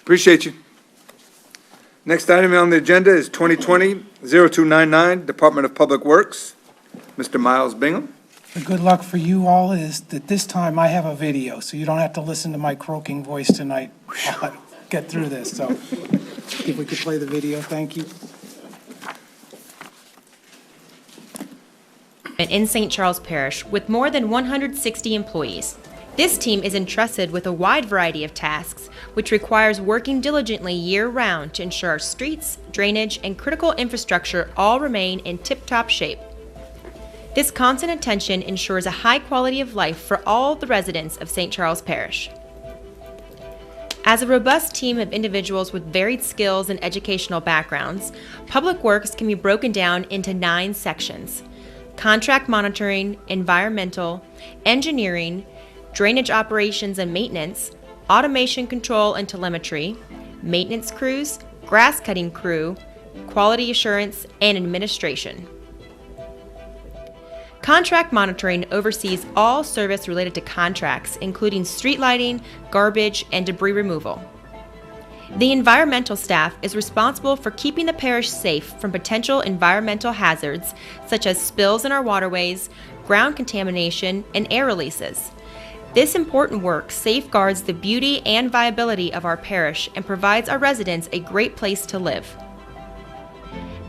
Appreciate you. Next item on the agenda is 2020-0299, Department of Public Works. Mr. Miles Bingham. The good luck for you all is that this time I have a video, so you don't have to listen to my croaking voice tonight. I'll get through this, so if we could play the video, thank you. In St. Charles Parish, with more than 160 employees. This team is entrusted with a wide variety of tasks, which requires working diligently year-round to ensure our streets, drainage, and critical infrastructure all remain in tip-top shape. This constant attention ensures a high quality of life for all the residents of St. Charles Parish. As a robust team of individuals with varied skills and educational backgrounds, Public Works can be broken down into 9 sections: contract monitoring, environmental, engineering, drainage operations and maintenance, automation control and telemetry, maintenance crews, grass cutting crew, quality assurance, and administration. Contract monitoring oversees all service related to contracts, including street lighting, garbage, and debris removal. The environmental staff is responsible for keeping the parish safe from potential environmental hazards, such as spills in our waterways, ground contamination, and air releases. This important work safeguards the beauty and viability of our parish and provides our residents a great place to live.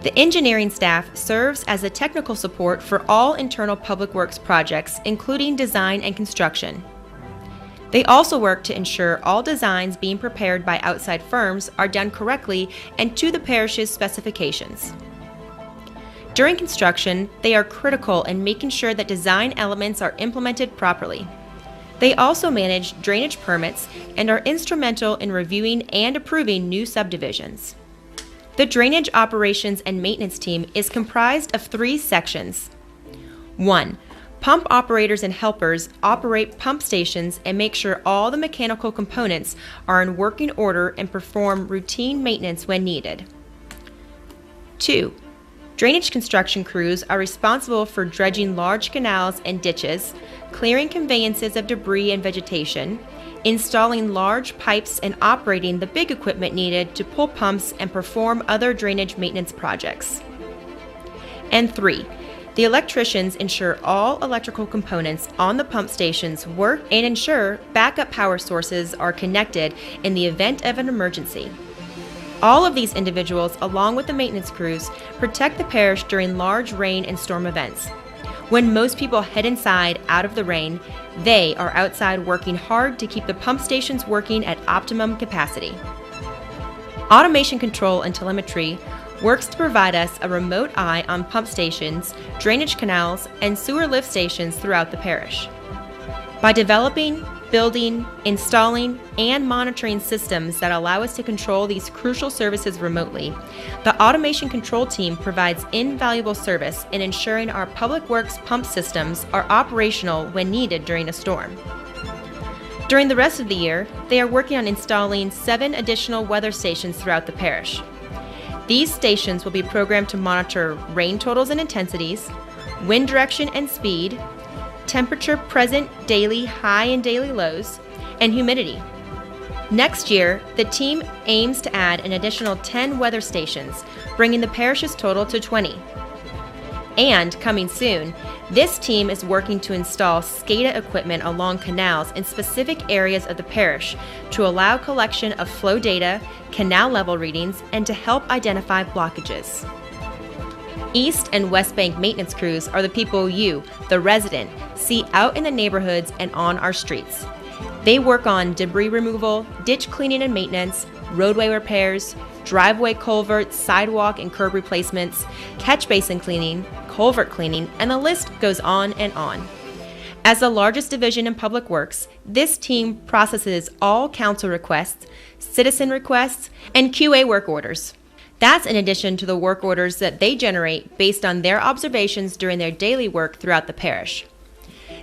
The engineering staff serves as a technical support for all internal public works projects, including design and construction. They also work to ensure all designs being prepared by outside firms are done correctly and to the parish's specifications. During construction, they are critical in making sure that design elements are implemented properly. They also manage drainage permits and are instrumental in reviewing and approving new subdivisions. The Drainage Operations and Maintenance team is comprised of 3 sections. 1. Pump operators and helpers operate pump stations and make sure all the mechanical components are in working order and perform routine maintenance when needed. 2. Drainage construction crews are responsible for dredging large canals and ditches, clearing conveyances of debris and vegetation, installing large pipes, and operating the big equipment needed to pull pumps and perform other drainage maintenance projects. And 3. The electricians ensure all electrical components on the pump stations work and ensure backup power sources are connected in the event of an emergency. All of these individuals, along with the maintenance crews, protect the parish during large rain and storm events. When most people head inside out of the rain, they are outside working hard to keep the pump stations working at optimum capacity. Automation control and telemetry works to provide us a remote eye on pump stations, drainage canals, and sewer lift stations throughout the parish. By developing, building, installing, and monitoring systems that allow us to control these crucial services remotely, the Automation Control Team provides invaluable service in ensuring our public works pump systems are operational when needed during a storm. During the rest of the year, they are working on installing 7 additional weather stations throughout the parish. These stations will be programmed to monitor rain totals and intensities, wind direction and speed, temperature present daily high and daily lows, and humidity. Next year, the team aims to add an additional 10 weather stations, bringing the parish's total to 20. And coming soon, this team is working to install SCADA equipment along canals in specific areas of the parish to allow collection of flow data, canal level readings, and to help identify blockages. East and West Bank maintenance crews are the people you, the resident, see out in the neighborhoods and on our streets. They work on debris removal, ditch cleaning and maintenance, roadway repairs, driveway culverts, sidewalk and curb replacements, catch basin cleaning, culvert cleaning, and the list goes on and on. As the largest division in Public Works, this team processes all council requests, citizen requests, and QA work orders. That's in addition to the work orders that they generate based on their observations during their daily work throughout the parish.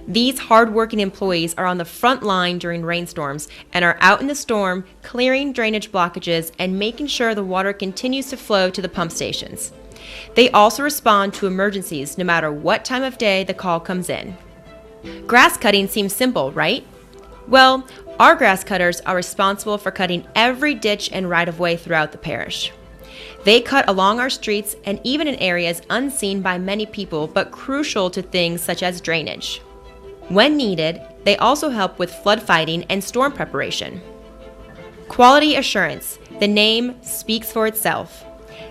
These hard-working employees are on the front line during rainstorms and are out in the storm clearing drainage blockages and making sure the water continues to flow to the pump stations. They also respond to emergencies no matter what time of day the call comes in. Grass cutting seems simple, right? Well, Our grass cutters are responsible for cutting every ditch and right-of-way throughout the parish. They cut along our streets and even in areas unseen by many people but crucial to things such as drainage. When needed, they also help with flood fighting and storm preparation. Quality assurance. The name speaks for itself.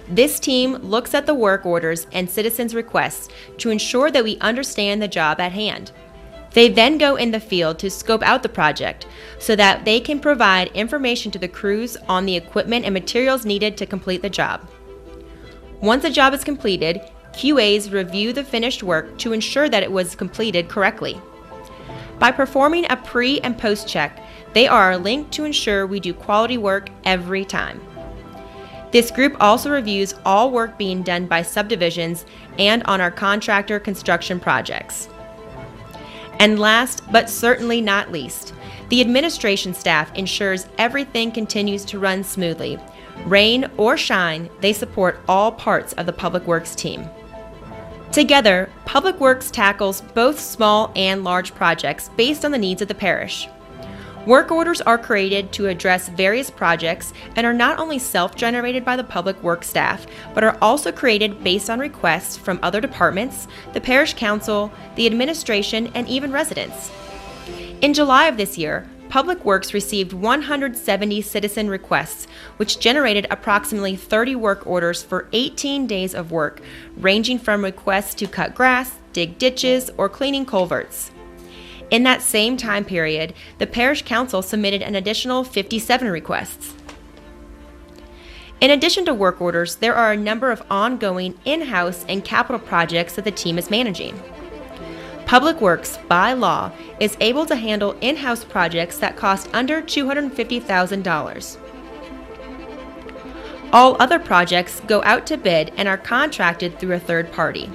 This team looks at the work orders and citizens' requests to ensure that we understand the job at hand. They then go in the field to scope out the project so that they can provide information to the crews on the equipment and materials needed to complete the job. Once a job is completed, QAs review the finished work to ensure that it was completed correctly. By performing a pre- and post-check, they are linked to ensure we do quality work every time. This group also reviews all work being done by subdivisions and on our contractor construction projects. And last, but certainly not least, the administration staff ensures everything continues to run smoothly. Rain or shine, they support all parts of the Public Works team. Together, Public Works tackles both small and large projects based on the needs of the parish. Work orders are created to address various projects and are not only self-generated by the Public Works staff, but are also created based on requests from other departments, the parish council, the administration, and even residents. In July of this year, Public Works received 170 citizen requests, which generated approximately 30 work orders for 18 days of work, ranging from requests to cut grass, dig ditches, or cleaning culverts. In that same time period, the Parish Council submitted an additional 57 requests. In addition to work orders, there are a number of ongoing in-house and capital projects that the team is managing. Public Works, by law, is able to handle in-house projects that cost under $250,000. All other projects go out to bid and are contracted through a third party.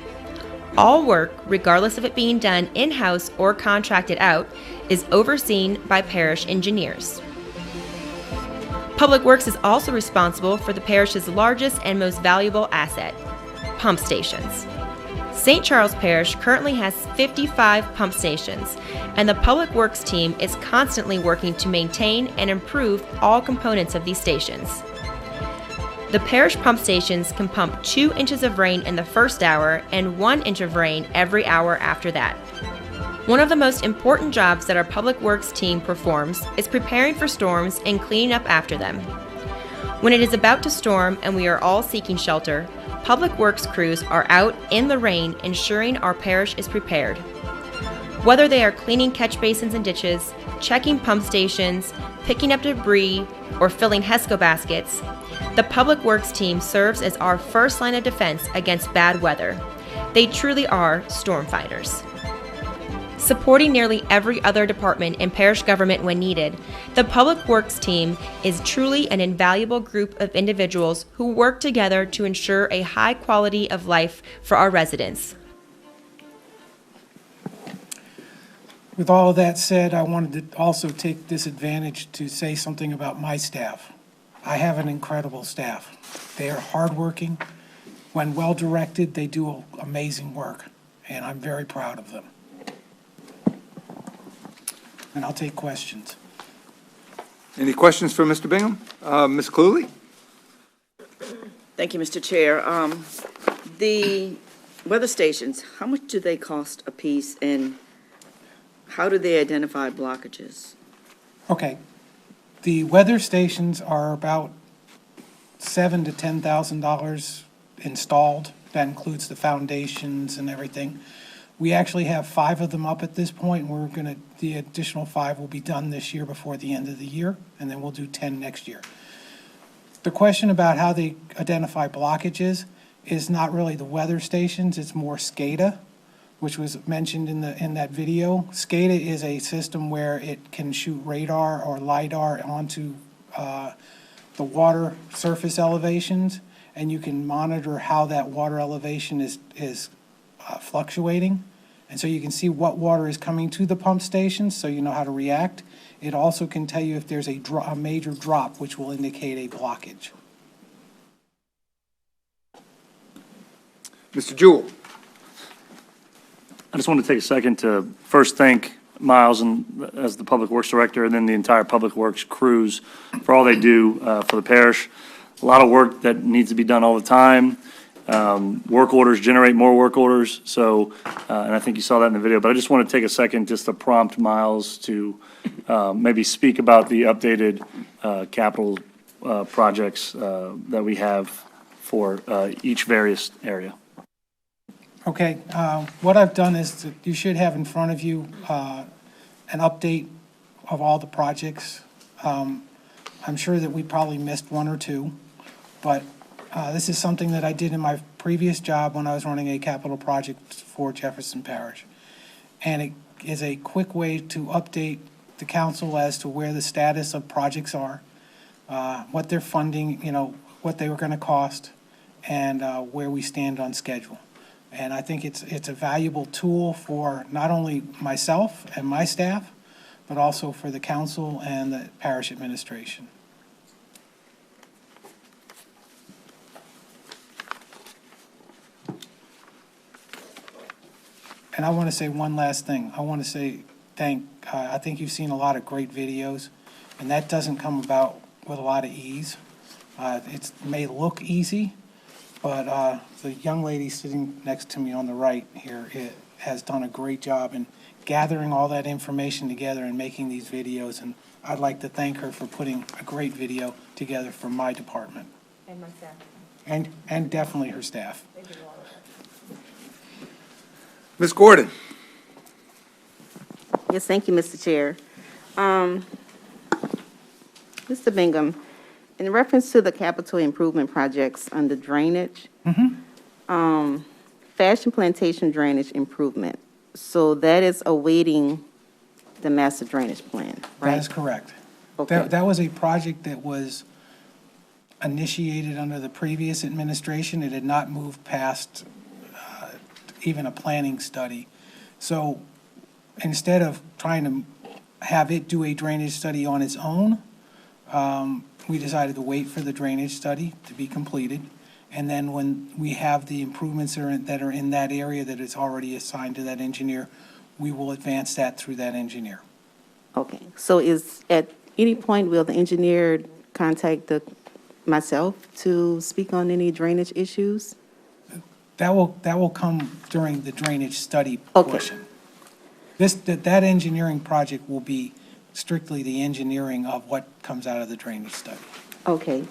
All work, regardless of it being done in-house or contracted out, is overseen by parish engineers. Public Works is also responsible for the parish's largest and most valuable asset, pump stations. St. Charles Parish currently has 55 pump stations, and the Public Works team is constantly working to maintain and improve all components of these stations. The parish pump stations can pump 2 inches of rain in the first hour and 1 inch of rain every hour after that. One of the most important jobs that our Public Works team performs is preparing for storms and cleaning up after them. When it is about to storm and we are all seeking shelter, Public Works crews are out in the rain ensuring our parish is prepared. Whether they are cleaning catch basins and ditches, checking pump stations, picking up debris, or filling HESCO baskets, the Public Works team serves as our first line of defense against bad weather. They truly are storm fighters. Supporting nearly every other department in parish government when needed, the Public Works team is truly an invaluable group of individuals who work together to ensure a high quality of life for our residents. With all of that said, I wanted to also take this advantage to say something about my staff. I have an incredible staff. They are hardworking. When well-directed, they do amazing work, and I'm very proud of them. And I'll take questions. Any questions for Mr. Bingham? Ms. Cluley? Thank you, Mr. Chair. The weather stations, how much do they cost apiece, and how do they identify blockages? Okay. The weather stations are about $7,000 to $10,000 installed. That includes the foundations and everything. We actually have 5 of them up at this point. The additional 5 will be done this year before the end of the year, and then we'll do 10 next year. The question about how they identify blockages is not really the weather stations, it's more SCADA, which was mentioned in that video. SCADA is a system where it can shoot radar or LiDAR onto the water surface elevations, and you can monitor how that water elevation is fluctuating. And so you can see what water is coming to the pump stations, so you know how to react. It also can tell you if there's a major drop, which will indicate a blockage. Mr. Jewell? I just want to take a second to first thank Miles and as the Public Works Director, and then the entire Public Works crews for all they do for the parish. A lot of work that needs to be done all the time. Work orders generate more work orders, so, and I think you saw that in the video, but I just want to take a second just to prompt Miles to maybe speak about the updated capital projects that we have for each various area. Okay, what I've done is that you should have in front of you an update of all the projects. I'm sure that we probably missed one or two, but this is something that I did in my previous job when I was running a capital project for Jefferson Parish. And it is a quick way to update the council as to where the status of projects are, what they're funding, what they were going to cost, and where we stand on schedule. And I think it's a valuable tool for not only myself and my staff, but also for the council and the parish administration. And I want to say one last thing. I want to say I think you've seen a lot of great videos, and that doesn't come about with a lot of ease. It may look easy, but the young lady sitting next to me on the right here has done a great job in gathering all that information together and making these videos, and I'd like to thank her for putting a great video together for my department. And my staff. And definitely her staff. Ms. Gordon? Yes, thank you, Mr. Chair. Mr. Bingham, in reference to the capital improvement projects under drainage, Fashion Plantation drainage improvement, so that is awaiting the master drainage plan, right? That is correct. Okay. That was a project that was initiated under the previous administration. It had not moved past even a planning study. So instead of trying to have it do a drainage study on its own, we decided to wait for the drainage study to be completed. And then when we have the improvements that are in that area that is already assigned to that engineer, we will advance that through that engineer. Okay, so is, at any point, will the engineer contact myself to speak on any drainage issues? That will come during the drainage study Okay. portion. That engineering project will be strictly the engineering of what comes out of the drainage study. Okay.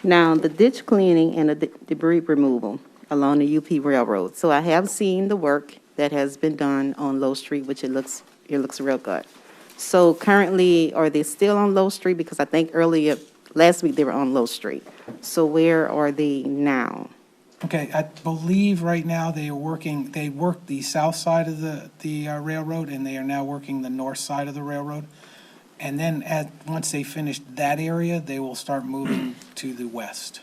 Now, the ditch cleaning and the debris removal along the UP Railroad. So I have seen the work that has been done on Low Street, which it looks real good. So currently, are they still on Low Street? Because I think last week they were on Low Street. So where are they now? Okay, I believe right now they work the south side of the railroad, and they are now working the north side of the railroad. And then once they finish that area, they will start moving to the west.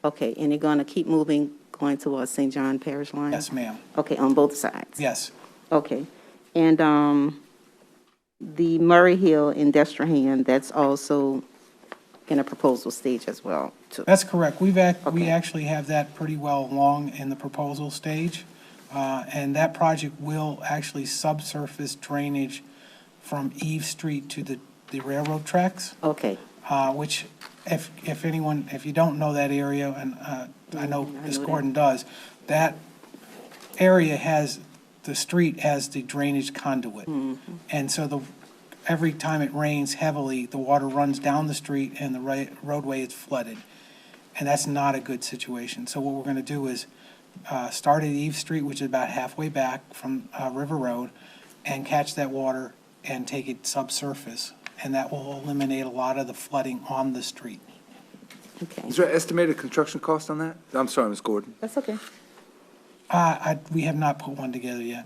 Okay, and they're going to keep moving, going towards St. John Parish line? Yes, ma'am. Okay, on both sides? Yes. Okay. And the Murray Hill in Destrehan, that's also in a proposal stage as well, too? That's correct. We Okay. actually have that pretty well along in the proposal stage. And that project will actually subsurface drainage from Eve Street to the railroad tracks, Okay, which if you don't know that area, and I know Ms. Gordon does, that area has the street as the drainage conduit. And so every time it rains heavily, the water runs down the street and the roadway is flooded. And that's not a good situation. So what we're going to do is start at Eve Street, which is about halfway back from River Road, and catch that water and take it subsurface. And that will eliminate a lot of the flooding on the street. okay. Is there an estimated construction cost on that? I'm sorry, Ms. Gordon. That's okay. We have not put one together yet.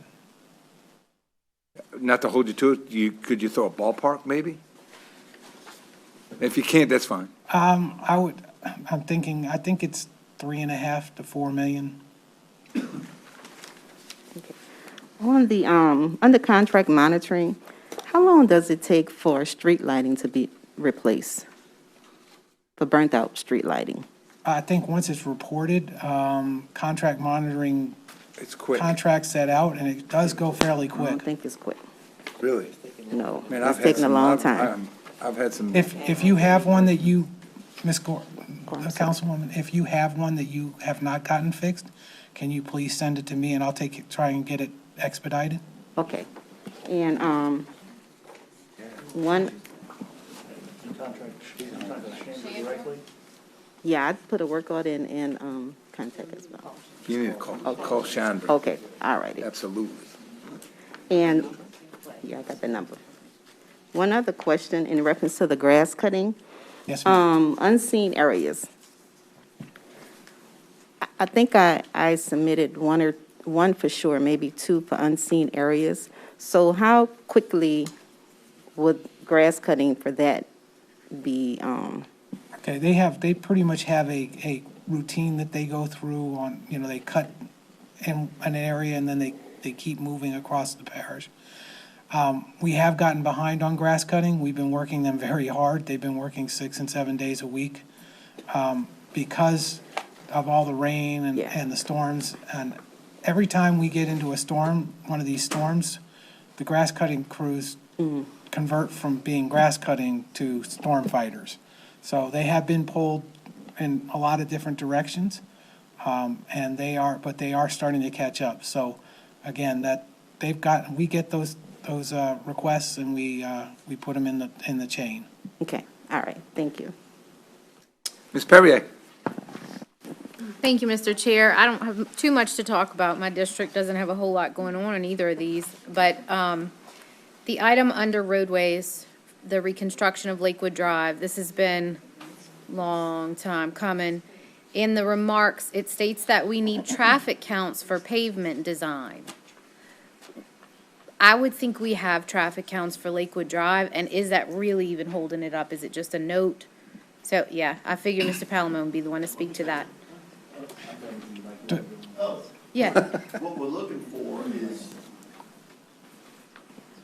Not to hold you to it, could you throw a ballpark, maybe? If you can't, that's fine. I think it's 3.5 to 4 million. On the, under contract monitoring, how long does it take for street lighting to be replaced? For burnt out street lighting? I think once it's reported, contract monitoring It's quick. contracts set out, and it does go fairly I quick. don't think it's quick. Really? No, Man, it's I've had taken a some- long I've- time. I've had some. If you have one that you, Councilwoman, if you have one that you have not gotten fixed, can you please send it to me and I'll try and get it expedited? Okay. And, one, yeah, I'd put a work order in contact as well. You need to call Chandra. Okay, all righty. Absolutely. And, yeah, I got the number. One other question in reference to the grass cutting, Yes, ma'am. unseen areas. I think I submitted one for sure, maybe two for unseen areas. So how quickly would grass cutting for that be, Okay, they pretty much have a routine that they go through on, they cut in an area and then they keep moving across the parish. We have gotten behind on grass cutting. We've been working them very hard. They've been working 6 and 7 days a week. Because of all the rain Yeah. and the storms, and every time we get into a storm, one of these storms, the grass cutting crews convert from being grass cutting to storm fighters. So they have been pulled in a lot of different directions, and they are starting to catch up. So again, we get those requests and we put them in the chain. okay, all right, thank you. Ms. Perrier? Thank you, Mr. Chair. I don't have too much to talk about. My district doesn't have a whole lot going on in either of these. But the item under roadways, the reconstruction of Lakewood Drive, this has been long time coming. In the remarks, it states that we need traffic counts for pavement design. I would think we have traffic counts for Lakewood Drive, and is that really even holding it up? Is it just a note? So, yeah, I figure Mr. Palomone would be the one to speak to that. Yeah, What we're looking for is,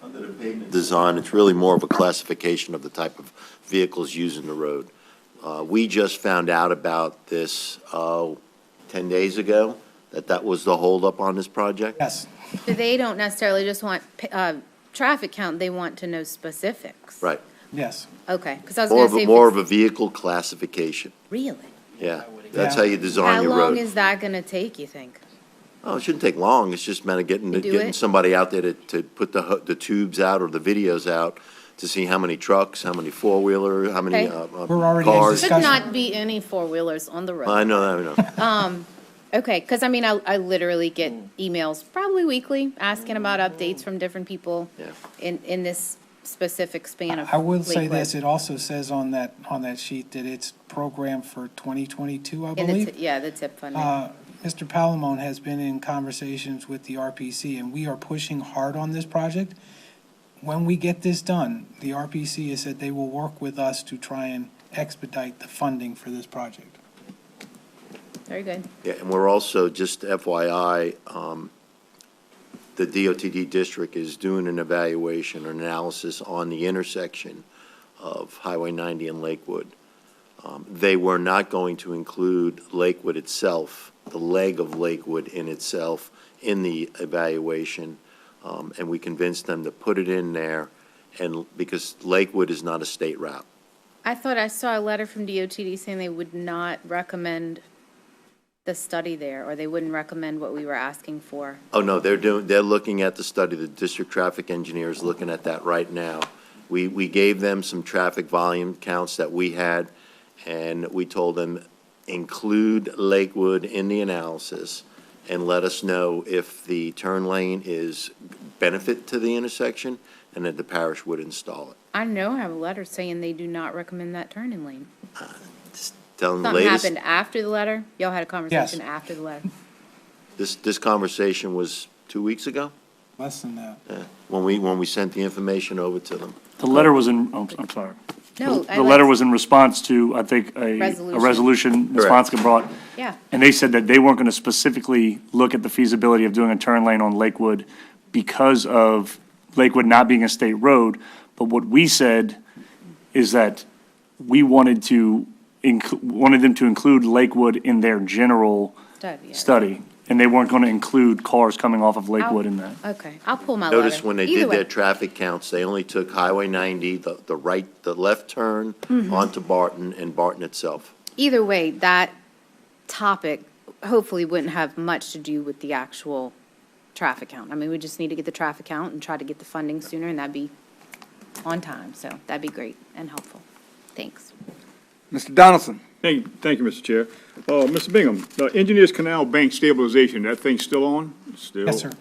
under the pavement design, it's really more of a classification of the type of vehicles using the road. We just found out about this 10 days ago, that was the holdup on this project. Yes, so they don't necessarily just want traffic count, they want to know specifics. Right. yes. Okay, because I was going to say, More if of a it's- vehicle classification. really? Yeah, that's Yeah. how you design How your long road. is that going to take, you think? Oh, it shouldn't take long. It's just a matter of You do getting it? somebody out there to put the tubes out or the videos out to see how many trucks, how many four-wheeler, how many Okay. We're already in cars. Should Discussion. not be any four-wheelers on the road. I know, I know. Okay, because I mean, I literally get emails probably weekly asking about updates from different people Yeah. in this specific span of I will say Lakewood. this, it also says on that sheet that it's programmed for 2022, I In the believe. yeah, the tip funding. Mr. Palomone has been in conversations with the RPC, and we are pushing hard on this project. When we get this done, the RPC has said they will work with us to try and expedite the funding for this project. Very good. Yeah, and we're also, just FYI, the DOTD district is doing an evaluation or analysis on the intersection of Highway 90 and Lakewood. They were not going to include Lakewood itself, the leg of Lakewood in itself, in the evaluation, and we convinced them to put it in there, and because Lakewood is not a state route. I thought I saw a letter from DOTD saying they would not recommend the study there, or they wouldn't recommend what we were asking for. Oh, no, they're looking at the study, the district traffic engineer is looking at that right now. We gave them some traffic volume counts that we had, and we told them, include Lakewood in the analysis, and let us know if the turn lane is benefit to the intersection, and that the parish would install it. I know I have a letter saying they do not recommend that turning lane. Just tell them the Something latest. happened after the letter? Y'all had a conversation after the letter? This conversation was 2 weeks ago, Less than that. when we sent the information over to them. The letter was in, oh, I'm sorry. No, The letter was in response to, I think, a Resolution. resolution Ms. Fonska brought. Yeah. And they said that they weren't going to specifically look at the feasibility of doing a turn lane on Lakewood because of Lakewood not being a state road. But what we said is that we wanted them to include Lakewood in their general Study, yeah. study. and they weren't going to include cars coming off of Lakewood in that. Okay, I'll pull my letter. Notice when they Either did way. their traffic counts, they only took Highway 90, the left turn onto Barton and Barton itself. Either way, that topic hopefully wouldn't have much to do with the actual traffic count. I mean, we just need to get the traffic count and try to get the funding sooner, and that'd be on time, so that'd be great and helpful. Thanks. Mr. Donaldson? Thank you, Mr. Chair. Mr. Bingham, the Engineers Canal Bank stabilization, that thing's still on? Still? Yes, sir.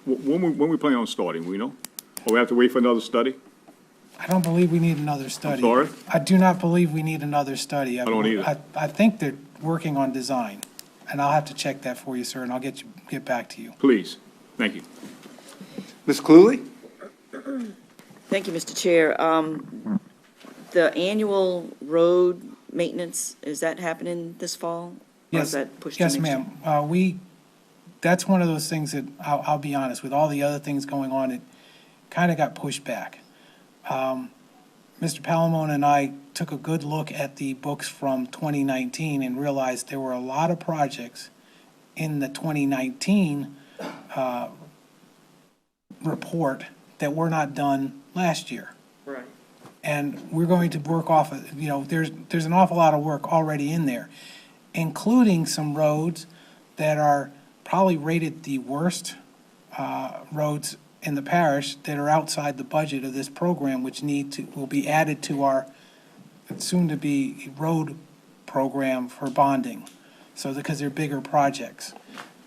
When we plan on starting, we know? Or we have to wait for another study? I don't believe we need another study. sorry? I do not believe we need another study. I don't either. I think they're working on design, and I'll have to check that for you, sir, and I'll get back to you. Please. Thank you. Ms. Cluley? Thank you, Mr. Chair. The annual road maintenance, is that happening this fall? Or is Yes, that pushed to yes, next year? ma'am. That's one of those things that, I'll be honest, with all the other things going on, it kind of got pushed back. Mr. Palamone and I took a good look at the books from 2019 and realized there were a lot of projects in the 2019 report that were not done last year. Right. And we're going to work off of, there's an awful lot of work already in there, including some roads that are probably rated the worst roads in the parish that are outside the budget of this program, which will be added to our soon-to-be road program for bonding. So, because they're bigger projects.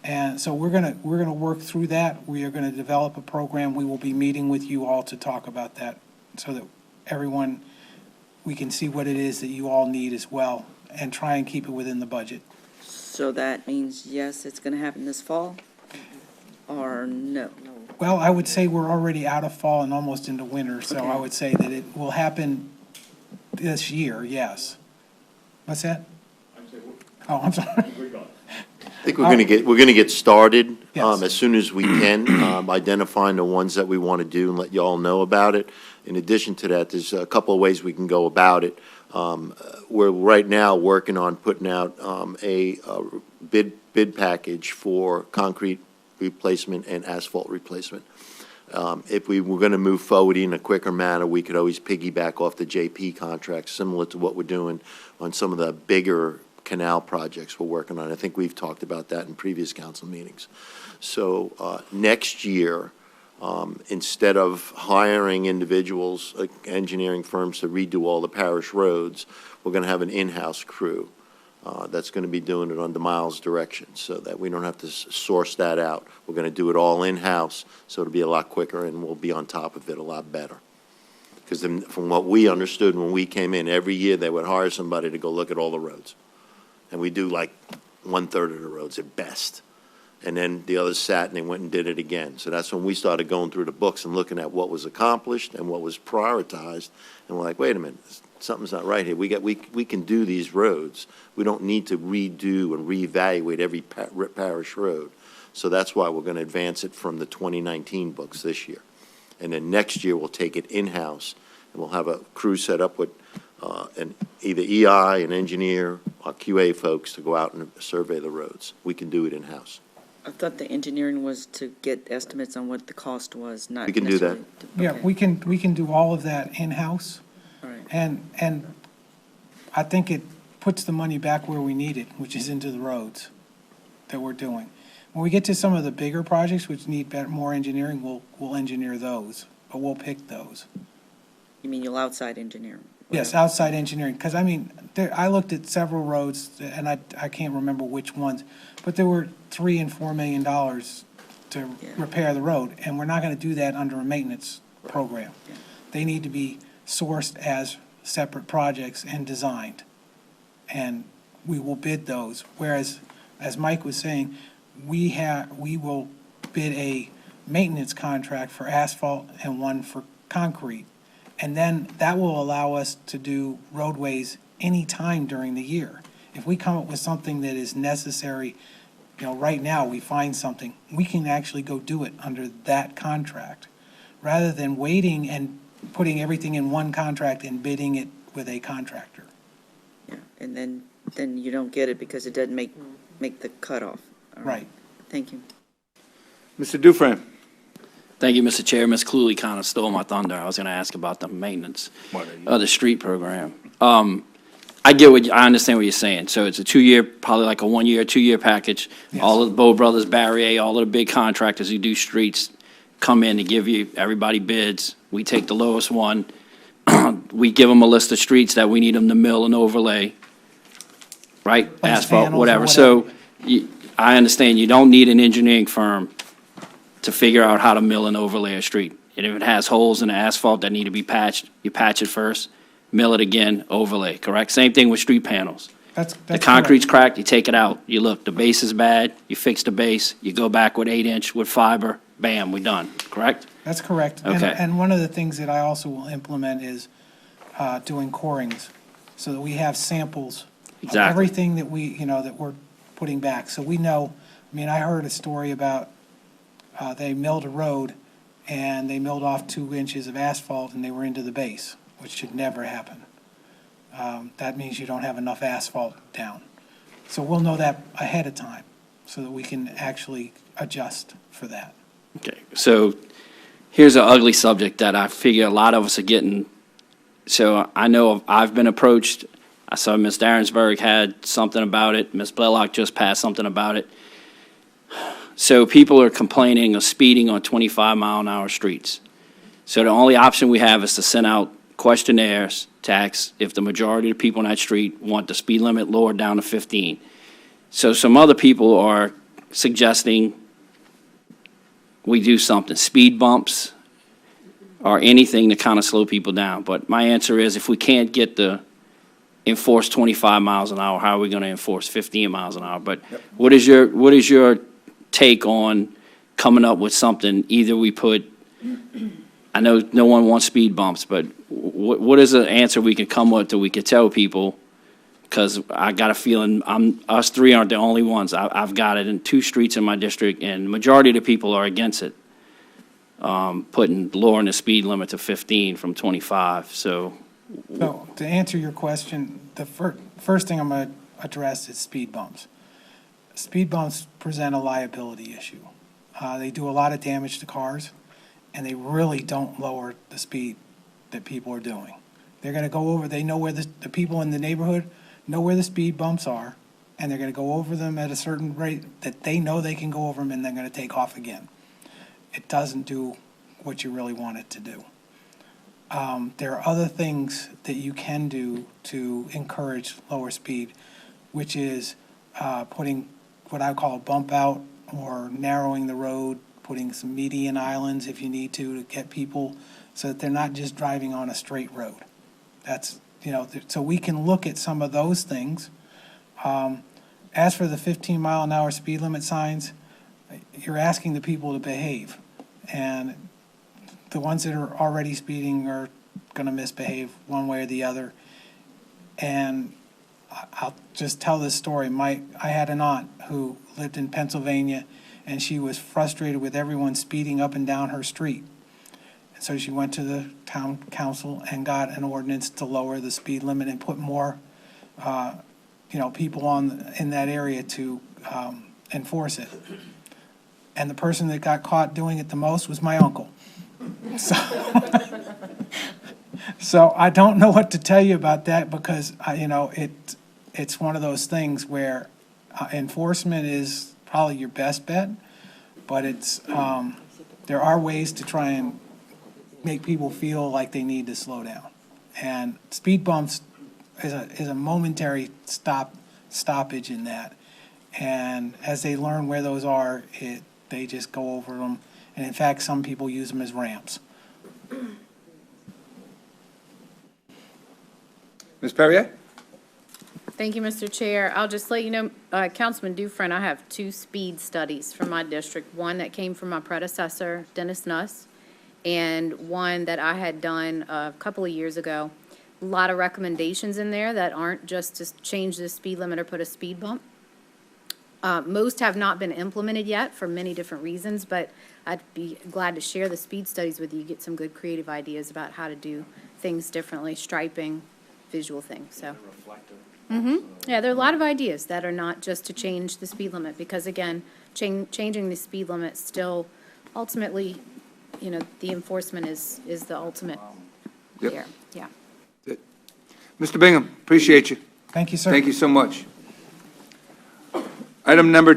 And so we're gonna work through that. We are gonna develop a program. We will be meeting with you all to talk about that so that everyone, we can see what it is that you all need as well and try and keep it within the budget. So that means, yes, it's going to happen this fall, or no? Well, I would say we're already out of fall and almost into winter, so Okay. I would say that it will happen this year, yes. What's that? Oh, I'm sorry. I think we're gonna get started, Yes. as soon as we can, identifying the ones that we want to do and let you all know about it. In addition to that, there's a couple of ways we can go about it. We're right now working on putting out, a bid package for concrete replacement and asphalt replacement. If we were gonna move forward in a quicker manner, we could always piggyback off the JP contract, similar to what we're doing on some of the bigger canal projects we're working on. I think we've talked about that in previous council meetings. So next year, instead of hiring individuals, like engineering firms, to redo all the parish roads, we're going to have an in-house crew that's going to be doing it under Miles' direction, so that we don't have to source that out. We're going to do it all in-house, so it'll be a lot quicker, and we'll be on top of it a lot better. Because from what we understood when we came in, every year they would hire somebody to go look at all the roads. And we do like 1/3 of the roads at best. And then the others sat and they went and did it again. So that's when we started going through the books and looking at what was accomplished and what was prioritized. And we're like, wait a minute, something's not right here. We can do these roads. We don't need to redo and reevaluate every parish road. So that's why we're going to advance it from the 2019 books this year. And then next year, we'll take it in-house, and we'll have a crew set up with either EI, an engineer, or QA folks to go out and survey the roads. We can do it in-house. I thought the engineering was to get estimates on what the cost was, not We can do that. necessarily Yeah, okay. we can do all of that in-house. All right. And I think it puts the money back where we need it, which is into the roads that we're doing. When we get to some of the bigger projects which need more engineering, we'll engineer those, but we'll pick those. You mean you'll outside engineer? Yes, outside engineering, because I mean, I looked at several roads, and I can't remember which ones, but there were $3 and $4 million to Yeah. repair the road, and we're not gonna do that under a maintenance program. Yeah. They need to be sourced as separate projects and designed. And we will bid those, whereas, as Mike was saying, we will bid a maintenance contract for asphalt and one for concrete. And then that will allow us to do roadways anytime during the year. If we come up with something that is necessary, right now, we find something, we can actually go do it under that contract, rather than waiting and putting everything in one contract and bidding it with a contractor. Yeah, and then you don't get it because it doesn't make the cutoff. All Right. Thank you. Mr. Dufresne? Thank you, Mr. Chair. Ms. Cluley kind of stole my thunder. I was going to ask about the maintenance of the street program. I understand what you're saying. So it's a 2-year, probably like a 1-year, 2-year package. Yes. All of the Bow Brothers, Barrier, all of the big contractors who do streets come in and give everybody bids. We take the lowest one. We give them a list of streets that we need them to mill and overlay, right? Place Asphalt, panels or whatever. whatever. So I understand you don't need an engineering firm to figure out how to mill and overlay a street. And if it has holes in the asphalt that need to be patched, you patch it first, mill it again, overlay, correct? Same thing with street panels. That's The correct. concrete's cracked, you take it out. You look, the base is bad, you fix the base, you go back with 8-inch with fiber, bam, we done, correct? That's correct. And- Okay. And one of the things that I also will implement is doing corings, so that we have samples of Exactly. everything that that we're putting back. So we know, I heard a story about they milled a road, and they milled off 2 inches of asphalt, and they were into the base, which should never happen. That means you don't have enough asphalt down. So we'll know that ahead of time, so that we can actually adjust for that. Okay, so here's an ugly subject that I figure a lot of us are getting. So I know I've been approached. I saw Ms. Darrensburg had something about it. Ms. Blaylock just passed something about it. So people are complaining of speeding on 25-mile-an-hour streets. So the only option we have is to send out questionnaires to ask if the majority of the people on that street want the speed limit lowered down to 15. So some other people are suggesting we do something, speed bumps or anything to kind of slow people down. But my answer is, if we can't get the enforce 25 miles an hour, how are we going to enforce 15 miles an hour? But what is your take on coming up with something? Either we put, I know no one wants speed bumps, but what is an answer we can come with that we could tell people? Because I got a feeling us three aren't the only ones. I've got it in 2 streets in my district, and the majority of the people are against it. Lowering the speed limit to 15 from 25, so. So, to answer your question, the first thing I'm going to address is speed bumps. Speed bumps present a liability issue. They do a lot of damage to cars, and they really don't lower the speed that people are doing. They're going to go over, they know where the people in the neighborhood know where the speed bumps are, and they're going to go over them at a certain rate that they know they can go over them, and they're going to take off again. It doesn't do what you really want it to do. There are other things that you can do to encourage lower speed, which is putting what I call a bump out, or narrowing the road, putting some median islands if you need to get people so that they're not just driving on a straight road. That's, so we can look at some of those things. As for the 15-mile-an-hour speed limit signs, you're asking the people to behave. And the ones that are already speeding are going to misbehave one way or the other. And I'll just tell this story. I had an aunt who lived in Pennsylvania, and she was frustrated with everyone speeding up and down her street. And so she went to the town council and got an ordinance to lower the speed limit and put more, people in that area to enforce it. And the person that got caught doing it the most was my uncle. So I don't know what to tell you about that, because it's one of those things where enforcement is probably your best bet, but there are ways to try and make people feel like they need to slow down. And speed bumps is a momentary stoppage in that. And as they learn where those are, they just go over them. And in fact, some people use them as ramps. Ms. Perrier? Thank you, Mr. Chair. I'll just let you know, Councilman Dufresne, I have 2 speed studies from my district. One that came from my predecessor, Dennis Nuss, and one that I had done a couple of years ago. A lot of recommendations in there that aren't just to change the speed limit or put a speed bump. Most have not been implemented yet for many different reasons, but I'd be glad to share the speed studies with you, get some good creative ideas about how to do things differently, striping, visual things, so. Yeah, there are a lot of ideas that are not just to change the speed limit, because again, changing the speed limit still, ultimately, you know, the enforcement is the ultimate Yep. there, yeah. Mr. Bingham, appreciate you. Thank you, sir. Thank you so much. Item number